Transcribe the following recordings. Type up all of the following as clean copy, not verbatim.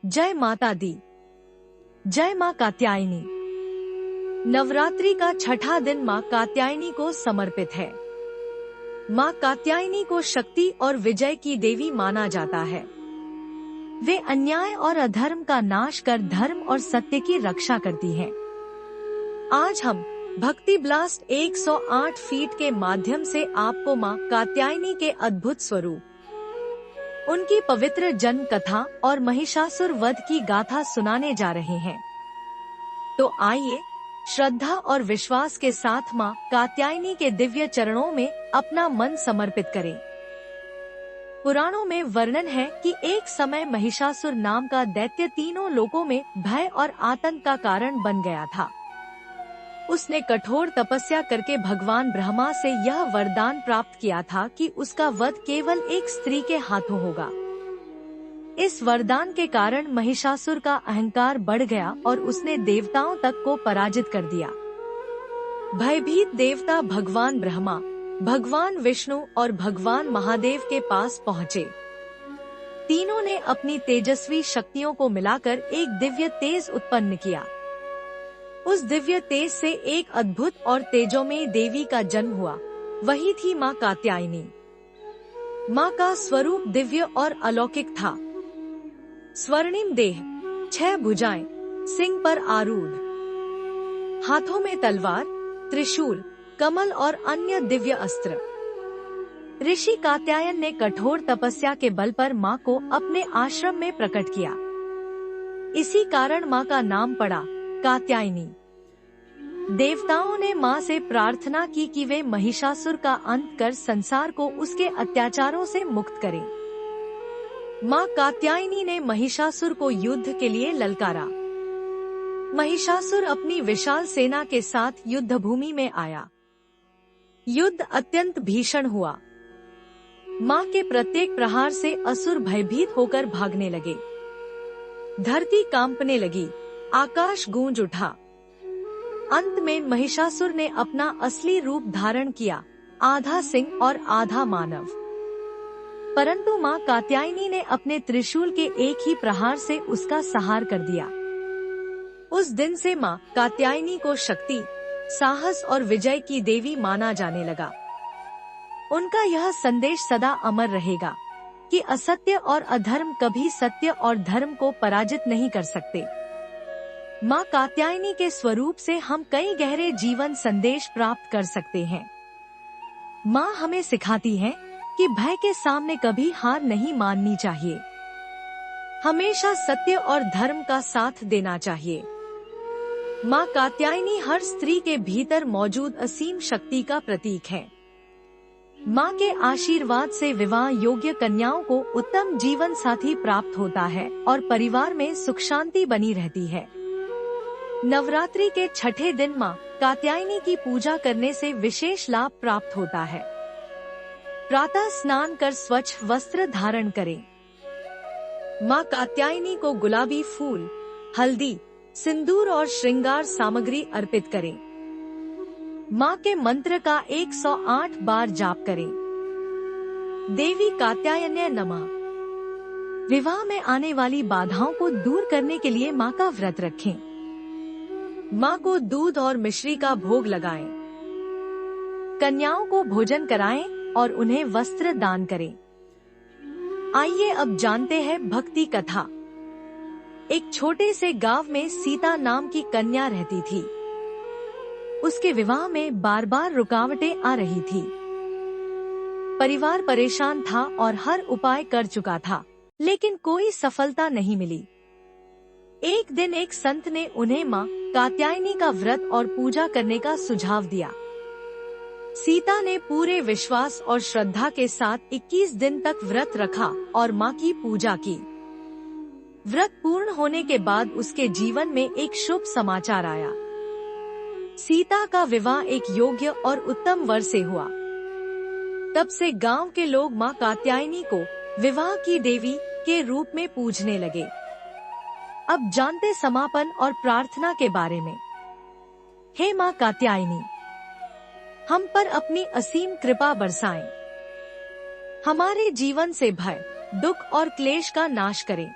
जय माता दी। जय माँ कात्यायनी। नवरात्रि का छठा दिन माँ कात्यायनी को समर्पित है। माँ कात्यायनी को शक्ति और विजय की देवी माना जाता है। वे अन्याय और अधर्म का नाश कर धर्म और सत्य की रक्षा करती हैं। आज हम भक्ति ब्लास्ट 108 फीट के माध्यम से आपको माँ कात्यायनी के अद्भुत स्वरूप, उनकी पवित्र जन्म कथा और महिषासुर वध की गाथा सुनाने जा रहे हैं। तो आइए श्रद्धा और विश्वास के साथ माँ कात्यायनी के दिव्य चरणों में अपना मन समर्पित करें। पुराणों में वर्णन है कि एक समय महिषासुर नाम का दैत्य तीनों लोकों में भय और आतंक का कारण बन गया था। उसने कठोर तपस्या करके भगवान ब्रह्मा से यह वरदान प्राप्त किया था कि उसका वध केवल एक स्त्री के हाथों होगा। इस वरदान के कारण महिषासुर का अहंकार बढ़ गया और उसने देवताओं तक को पराजित कर दिया। भयभीत देवता भगवान ब्रह्मा, भगवान विष्णु और भगवान महादेव के पास पहुँचे। तीनों ने अपनी तेजस्वी शक्तियों को मिलाकर एक दिव्य तेज उत्पन्न किया। उस दिव्य तेज से एक अद्भुत और तेजोमयी देवी का जन्म हुआ। वही थी माँ कात्यायनी। माँ का स्वरूप दिव्य और अलौकिक था। स्वर्णिम देह, 6 भुजाएं, सिंह पर आरूढ़, हाथों में तलवार, त्रिशूल, कमल और अन्य दिव्य अस्त्र। ऋषि कात्यायन ने कठोर तपस्या के बल पर माँ को अपने आश्रम में प्रकट किया। इसी कारण माँ का नाम पड़ा कात्यायनी। देवताओं ने माँ से प्रार्थना की कि वे महिषासुर का अंत कर संसार को उसके अत्याचारों से मुक्त करें। माँ कात्यायनी ने महिषासुर को युद्ध के लिए ललकारा। महिषासुर अपनी विशाल सेना के साथ युद्ध भूमि में आया। युद्ध अत्यंत भीषण हुआ। माँ के प्रत्येक प्रहार से असुर भयभीत होकर भागने लगे। धरती कांपने लगी, आकाश गूंज उठा। अंत में महिषासुर ने अपना असली रूप धारण किया, आधा सिंह और आधा मानव। परंतु माँ कात्यायनी ने अपने त्रिशूल के एक ही प्रहार से उसका संहार कर दिया। उस दिन से माँ कात्यायनी को शक्ति, साहस और विजय की देवी माना जाने लगा। उनका यह संदेश सदा अमर रहेगा कि असत्य और अधर्म कभी सत्य और धर्म को पराजित नहीं कर सकते। माँ कात्यायनी के स्वरूप से हम कई गहरे जीवन संदेश प्राप्त कर सकते हैं। माँ हमें सिखाती है कि भय के सामने कभी हार नहीं माननी चाहिए। हमेशा सत्य और धर्म का साथ देना चाहिए। माँ कात्यायनी हर स्त्री के भीतर मौजूद असीम शक्ति का प्रतीक है। माँ के आशीर्वाद से विवाह योग्य कन्याओं को उत्तम जीवन साथी प्राप्त होता है और परिवार में सुख शांति बनी रहती है। नवरात्रि के छठे दिन माँ कात्यायनी की पूजा करने से विशेष लाभ प्राप्त होता है। प्रातः स्नान कर स्वच्छ वस्त्र धारण करें। माँ कात्यायनी को गुलाबी फूल, हल्दी, सिंदूर और श्रृंगार सामग्री अर्पित करें। माँ के मंत्र का 108 बार जाप करें। देवी कात्यायन्य नमः। विवाह में आने वाली बाधाओं को दूर करने के लिए माँ का व्रत रखें। माँ को दूध और मिश्री का भोग लगाएं। कन्याओं को भोजन कराएं और उन्हें वस्त्र दान करें। आइए अब जानते हैं भक्ति कथा। एक छोटे से गांव में सीता नाम की कन्या रहती थी। उसके विवाह में बार बार रुकावटें आ रही थी। परिवार परेशान था और हर उपाय कर चुका था, लेकिन कोई सफलता नहीं मिली। एक दिन एक संत ने उन्हें माँ कात्यायनी का व्रत और पूजा करने का सुझाव दिया। सीता ने पूरे विश्वास और श्रद्धा के साथ 21 दिन तक व्रत रखा और माँ की पूजा की। व्रत पूर्ण होने के बाद उसके जीवन में एक शुभ समाचार आया। सीता का विवाह एक योग्य और उत्तम वर से हुआ। तब से गांव के लोग माँ कात्यायनी को विवाह की देवी के रूप में पूजने लगे। अब जानते समापन और प्रार्थना के बारे में। हे माँ कात्यायनी, हम पर अपनी असीम कृपा बरसाएं। हमारे जीवन से भय, दुख और क्लेश का नाश करें।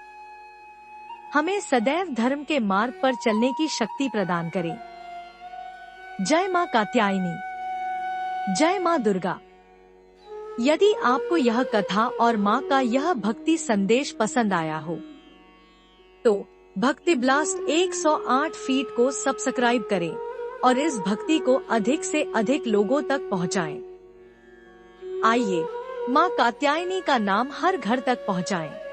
हमें सदैव धर्म के मार्ग पर चलने की शक्ति प्रदान करे। जय मां कात्यायनी। जय मां दुर्गा। यदि आपको यह कथा और मां का यह भक्ति संदेश पसंद आया हो तो भक्ति ब्लास्ट 108 फीट को सब्सक्राइब करें और इस भक्ति को अधिक से अधिक लोगों तक पहुंचाएं। आइए मां कात्यायनी का नाम हर घर तक पहुंचाएं।